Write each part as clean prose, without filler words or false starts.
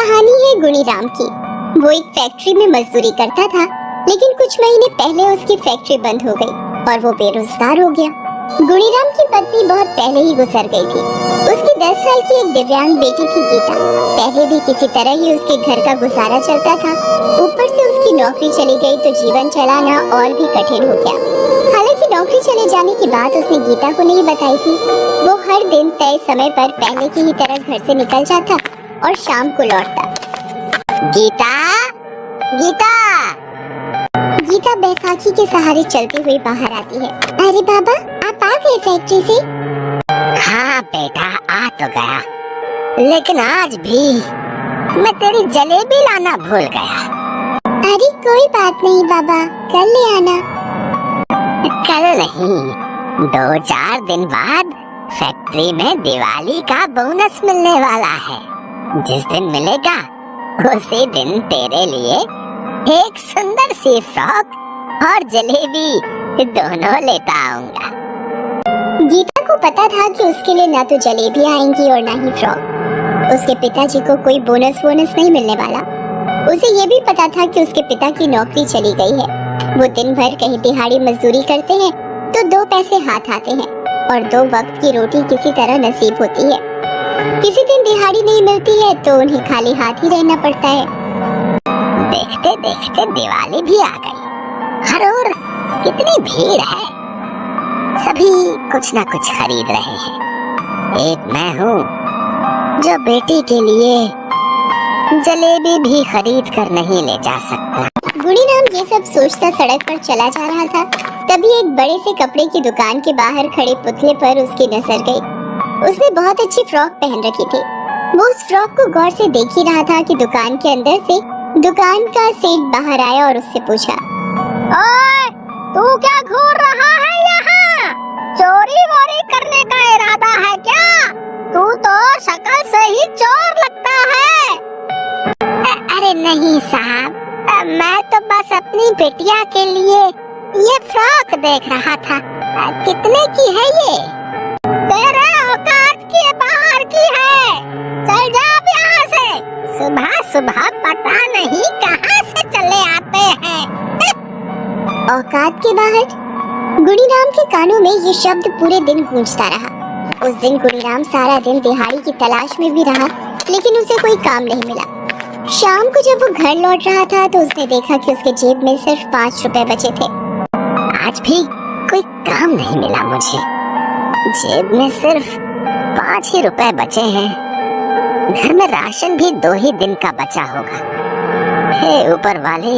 कहानी है गुणीराम की। वो एक फैक्ट्री में मजदूरी करता था, लेकिन कुछ महीने पहले उसकी फैक्ट्री बंद हो गई और वो बेरोजगार हो गया। गुणीराम की पत्नी बहुत पहले ही गुजर गई थी। उसकी 10 साल की एक दिव्यांग बेटी थी गीता। पहले भी किसी तरह ही उसके घर का गुजारा चलता था, ऊपर से उसकी नौकरी चली गई तो जीवन चलाना और भी कठिन हो गया। हालांकि नौकरी चले जाने की बात उसने गीता को नहीं बताई थी। वो हर दिन तय समय पर पहले की ही तरह घर से निकल जाता और शाम को लौटता। गीता, गीता, गीता बैसाखी के सहारे चलती हुई बाहर आती है। अरे बाबा, आप आ गए फैक्ट्री से? हाँ बेटा, आ तो गया, लेकिन आज भी मैं तेरी जलेबी लाना भूल गया। अरे कोई बात नहीं बाबा, कल ले आना। कल नहीं, 2-4 दिन बाद फैक्ट्री में दिवाली का बोनस मिलने वाला है। जिस दिन मिलेगा उसी दिन तेरे लिए एक सुंदर सी फ्रॉक और जलेबी दोनों लेता आऊंगा। गीता को पता था कि उसके लिए ना तो जलेबी आएंगी और ना ही फ्रॉक। उसके पिताजी को कोई बोनस नहीं मिलने वाला। उसे ये भी पता था कि उसके पिता की नौकरी चली गई है। वो दिन भर कहीं दिहाड़ी मजदूरी करते हैं तो 2 पैसे हाथ आते हैं और 2 वक्त की रोटी किसी तरह नसीब होती है। किसी दिन दिहाड़ी नहीं मिलती है तो उन्हें खाली हाथ ही रहना पड़ता है। देखते देखते दिवाली भी आ गई। हर ओर कितनी भीड़ है, सभी कुछ ना कुछ खरीद रहे हैं। एक मैं हूँ जो बेटी के लिए जलेबी भी खरीद कर नहीं ले जा सकता। गुणीराम ये सब सोचता सड़क पर चला जा रहा था। तभी एक बड़े से कपड़े की दुकान के बाहर खड़े पुतले पर उसकी नजर गई। उसने बहुत अच्छी फ्रॉक पहन रखी थी। वो उस फ्रॉक को गौर से देख ही रहा था कि दुकान के अंदर से दुकान का सेठ बाहर आया और उससे पूछा, ओए, तू क्या घूर रहा है यहाँ? चोरी वोरी करने का इरादा है क्या? तू तो शक्ल से ही चोर लगता है। अरे नहीं साहब, मैं तो बस अपनी बिटिया के लिए ये फ्रॉक देख रहा था। कितने की है ये? तेरे औकात के बाहर की है। चल जा अब यहाँ से। सुबह सुबह पता नहीं कहाँ से चले आते हैं। औकात के बाहर? गुणीराम के कानों में ये शब्द पूरे दिन गूंजता रहा। उस दिन गुणीराम सारा दिन दिहाड़ी की तलाश में भी रहा, लेकिन उसे कोई काम नहीं मिला। शाम को जब वो घर लौट रहा था तो उसने देखा कि उसके जेब में सिर्फ 5 रुपए बचे थे। आज भी कोई काम नहीं मिला मुझे। जेब में सिर्फ 5 ही रुपए बचे हैं। घर में राशन भी 2 ही दिन का बचा होगा। हे ऊपर वाले,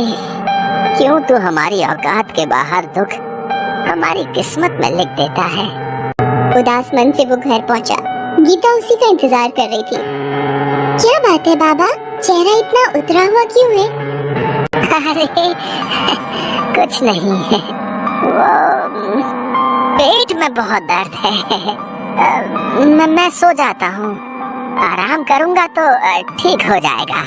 क्यों तू हमारी औकात के बाहर दुख हमारी किस्मत में लिख देता है। उदास मन से वो घर पहुंचा। गीता उसी का इंतजार कर रही थी। क्या बात है बाबा, चेहरा इतना उतरा हुआ क्यों है? अरे कुछ नहीं है, वो पेट में बहुत दर्द है। मैं सो जाता हूँ, आराम करूँगा तो ठीक हो जाएगा।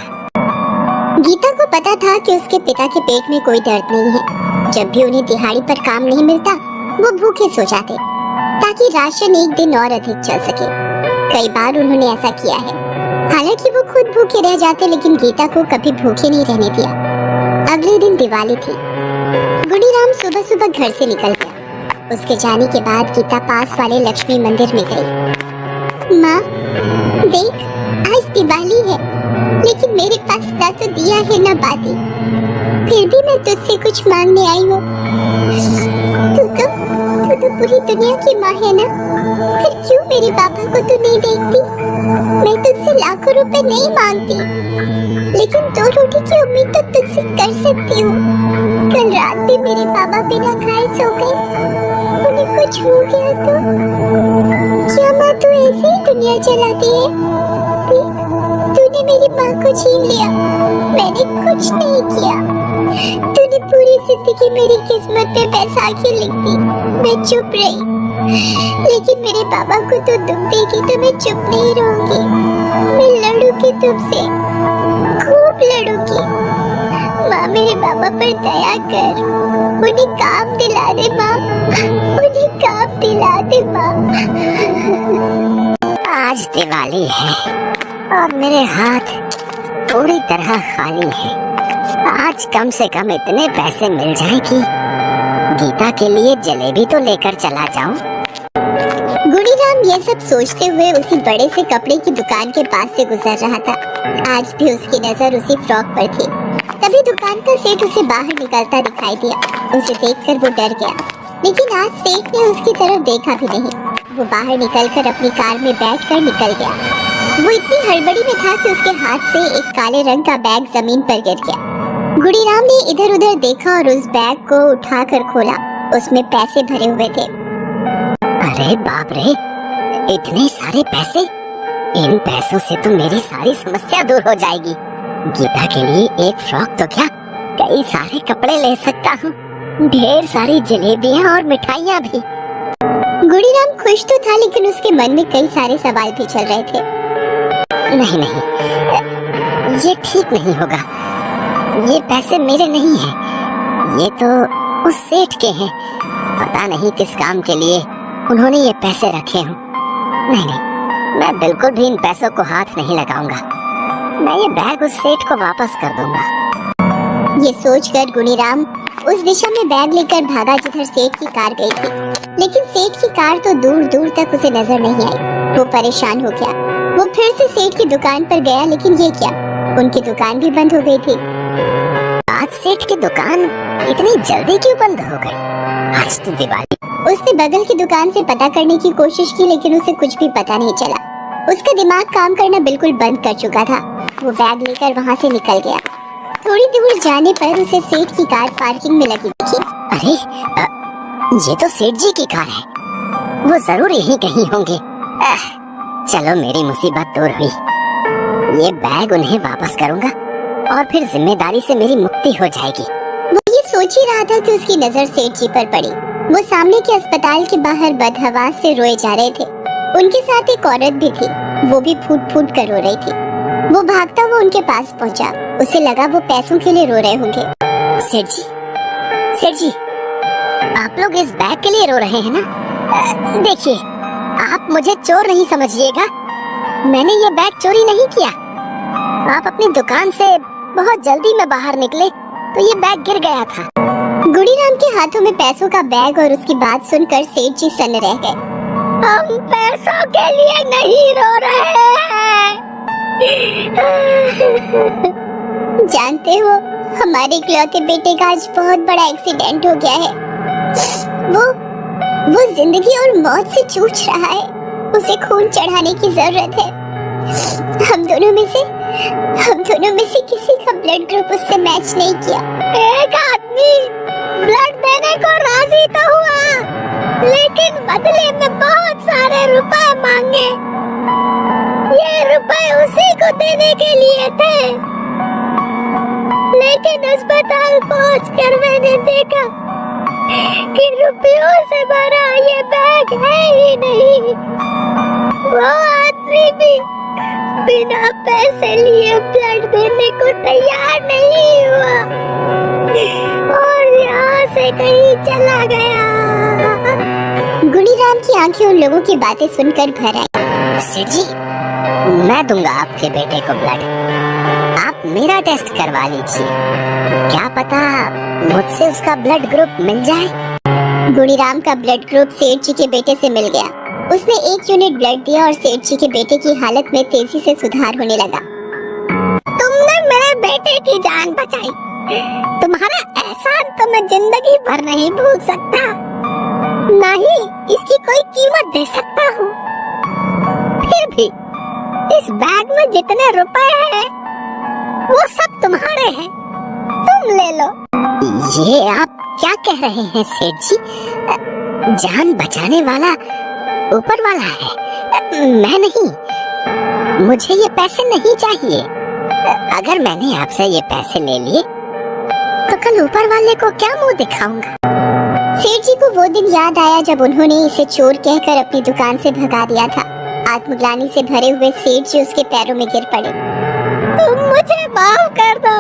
गीता को पता था कि उसके पिता के पेट में कोई दर्द नहीं है। जब भी उन्हें दिहाड़ी पर काम नहीं मिलता वो भूखे सो जाते ताकि राशन एक दिन और अधिक चल सके। कई बार उन्होंने ऐसा किया है। हालांकि वो खुद भूखे रह जाते, लेकिन गीता को कभी भूखे नहीं रहने दिया। अगले दिन दिवाली थी। गुणीराम सुबह सुबह घर से निकल गया। उसके जाने के बाद गीता पास वाले लक्ष्मी मंदिर में गई। माँ देख, आज दिवाली है, लेकिन मेरे पास ना तो दिया है ना बाती। फिर भी मैं तुझसे कुछ मांगने आई हूँ। तू तो पूरी दुनिया की माँ है ना, फिर क्यों मेरे पापा को तू नहीं देखती? मैं तुझसे लाखों रुपए नहीं मांगती, लेकिन 2 रोटी की उम्मीद तो तुझसे कर सकती हूँ। कल रात भी मेरे पापा बिना खाए सो गए। उन्हें कुछ हो गया तो? क्या माँ तू ऐसे ही दुनिया चलाती है? तूने मेरी माँ को छीन लिया। मैंने कुछ नहीं किया। तूने पूरी जिंदगी मेरी किस्मत पे बैसाखी लिख दी। मैं चुप रही, लेकिन मेरे पापा को तो दुख देगी तो मैं चुप नहीं रहूंगी। मैं लड़ूंगी तुमसे, खूब लड़ूंगी। माँ मेरे पापा पर दया कर, उन्हें काम दिला दे माँ, उन्हें काम दिला दे माँ। आज दिवाली है और मेरे हाथ पूरी तरह खाली है। आज कम से कम इतने पैसे मिल जाए कि गीता के लिए जलेबी तो लेकर चला जाऊं। गुड़ीराम ये सब सोचते हुए उसी बड़े से कपड़े की दुकान के पास से गुजर रहा था। आज भी उसकी नजर उसी फ्रॉक पर थी। तभी दुकान का सेठ उसे बाहर निकलता दिखाई दिया। उसे देखकर वो डर गया, लेकिन आज सेठ ने उसकी तरफ देखा भी नहीं। वो बाहर निकलकर अपनी कार में बैठकर निकल गया। वो इतनी हड़बड़ी में था कि उसके हाथ से एक काले रंग का बैग जमीन पर गिर गया। गुड़ीराम ने इधर उधर देखा और उस बैग को उठाकर खोला। उसमें पैसे भरे हुए थे। अरे बाप रे, इतने सारे पैसे! इन पैसों से तो मेरी सारी समस्या दूर हो जाएगी। गीता के लिए एक फ्रॉक तो क्या, कई सारे कपड़े ले सकता हूँ, ढेर सारी जलेबियाँ और मिठाइयाँ भी। गुड़ीराम खुश तो था, लेकिन उसके मन में कई सारे सवाल भी चल रहे थे। नहीं नहीं, ये ठीक नहीं होगा। ये पैसे मेरे नहीं हैं, ये तो उस सेठ के हैं। पता नहीं किस काम के लिए उन्होंने ये पैसे रखे हों। नहीं नहीं, मैं बिल्कुल भी इन पैसों को हाथ नहीं लगाऊंगा। मैं ये बैग उस सेठ को वापस कर दूंगा। ये सोचकर गुड़ीराम उस दिशा में बैग लेकर भागा जिधर सेठ की कार गई थी। लेकिन सेठ की कार तो दूर दूर तक उसे नजर नहीं आई। वो परेशान हो गया। वो फिर से सेठ की दुकान पर गया, लेकिन ये क्या, उनकी दुकान भी बंद हो गई थी। आज सेठ की दुकान इतनी जल्दी क्यों बंद हो गई? आज तो दिवाली। उसने बगल की दुकान से पता करने की कोशिश की, लेकिन उसे कुछ भी पता नहीं चला। उसका दिमाग काम करना बिल्कुल बंद कर चुका था। वो बैग लेकर वहाँ से निकल गया। थोड़ी दूर जाने पर उसे सेठ की कार पार्किंग में लगी दिखी। अरे ये तो सेठ जी की कार है। वो जरूर यहीं कहीं होंगे। चलो, मेरी मुसीबत दूर हुई। ये बैग उन्हें वापस करूंगा और फिर जिम्मेदारी से मेरी मुक्ति हो जाएगी। वो ये सोच ही रहा था कि उसकी नजर सेठ जी पर पड़ी। वो सामने के अस्पताल के बाहर बदहवास से रोए जा रहे थे। उनके साथ एक औरत भी थी। वो भी फूट फूट कर रो रही थी। वो भागता हुआ उनके पास पहुंचा। उसे लगा वो पैसों के लिए रो रहे होंगे। सेठ जी, आप लोग इस बैग के लिए रो रहे हैं ना? देखिए, आप मुझे चोर नहीं समझिएगा। मैंने ये बैग चोरी नहीं किया। आप अपनी दुकान से बहुत जल्दी में बाहर निकले तो ये बैग गिर गया था। गुड़ीराम के हाथों में पैसों का बैग और उसकी बात सुनकर सेठ जी सन्न रह गए। हम पैसों के लिए नहीं रो रहे हैं। जानते हो, हमारे इकलौते बेटे का आज बहुत बड़ा एक्सीडेंट हो गया है। वो जिंदगी और मौत से जूझ रहा है। उसे खून चढ़ाने की जरूरत है। हम दोनों में से किसी का ब्लड ग्रुप उससे मैच नहीं किया। एक आदमी ब्लड देने को राजी तो हुआ, लेकिन बदले में बहुत सारे रुपए मांगे। ये रुपए उसी को देने के लिए थे, लेकिन अस्पताल पहुंचकर मैंने देखा कि रुपयों से भरा ये बैग है ही नहीं। वो आदमी भी बिना पैसे लिए ब्लड देने को तैयार नहीं हुआ और यहाँ से कहीं चला गया। गुड़ीराम की आंखें उन लोगों की बातें सुनकर भर आई। सेठ जी, मैं दूंगा आपके बेटे को ब्लड। आप मेरा टेस्ट करवा लीजिए, क्या पता मुझसे उसका ब्लड ग्रुप मिल जाए। गुड़ीराम का ब्लड ग्रुप सेठ जी के बेटे से मिल गया। उसने 1 यूनिट ब्लड दिया और सेठ जी के बेटे की हालत में तेजी से सुधार होने लगा। तुमने मेरे बेटे की जान बचाई। तुम्हारा एहसान तो मैं जिंदगी भर नहीं भूल सकता, ना ही इसकी कोई कीमत दे सकता हूँ। फिर भी इस बैग में जितने रुपए हैं वो सब तुम्हारे हैं, तुम ले लो। ये आप क्या कह रहे हैं सेठ जी? जान बचाने वाला ऊपर वाला है, मैं नहीं। मुझे ये पैसे नहीं चाहिए। अगर मैंने आपसे ये पैसे ले लिए तो कल ऊपर वाले को क्या मुंह दिखाऊंगा? सेठ जी को वो दिन याद आया जब उन्होंने इसे चोर कहकर अपनी दुकान से भगा दिया था। आत्मग्लानि से भरे हुए सेठ जी उसके पैरों में गिर पड़े। तुम मुझे माफ कर दो।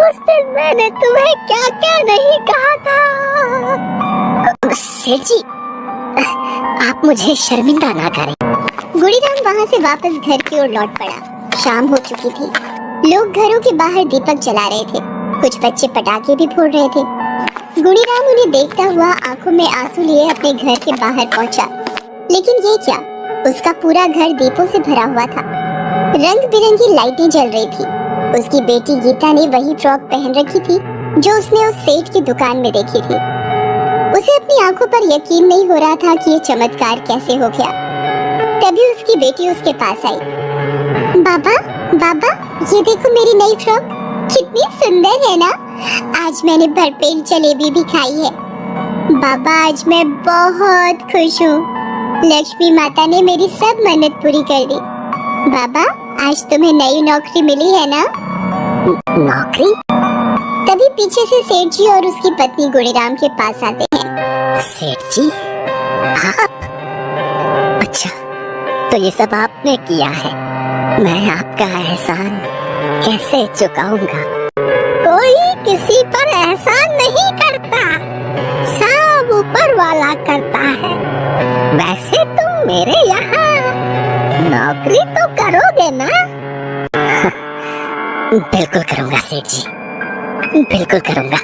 उस दिन मैंने तुम्हें क्या क्या नहीं कहा था। सेठ जी, आप मुझे शर्मिंदा ना करें। गुड़ीराम वहाँ से वापस घर की ओर लौट पड़ा। शाम हो चुकी थी। लोग घरों के बाहर दीपक जला रहे थे। कुछ बच्चे पटाखे भी फोड़ रहे थे। गुणीराम उन्हें देखता हुआ आंखों में आंसू लिए अपने घर के बाहर पहुंचा। लेकिन ये क्या, उसका पूरा घर दीपों से भरा हुआ था। रंग बिरंगी लाइटें जल रही थी। उसकी बेटी गीता ने वही फ्रॉक पहन रखी थी जो उसने उस सेठ की दुकान में देखी थी। उसे अपनी आंखों पर यकीन नहीं हो रहा था कि ये चमत्कार कैसे हो गया। तभी उसकी बेटी उसके पास आई। बाबा, बाबा, ये देखो मेरी नई फ्रॉक, कितनी सुंदर है ना। आज मैंने भरपेट जलेबी भी खाई है। बाबा, आज मैं बहुत खुश हूँ। लक्ष्मी माता ने मेरी सब मन्नत पूरी कर दी। बाबा, आज तुम्हें नई नौकरी मिली है ना? नौकरी? तभी पीछे से सेठ जी और उसकी पत्नी गुणीराम के पास आते हैं। सेठ जी, आप? अच्छा, तो ये सब आपने किया है। मैं आपका एहसान कैसे चुकाऊंगा? कोई किसी पर एहसान नहीं करता, सब ऊपर वाला करता है। वैसे तुम मेरे यहाँ नौकरी तो करोगे ना? बिल्कुल करूंगा सेठ जी, बिल्कुल करूंगा।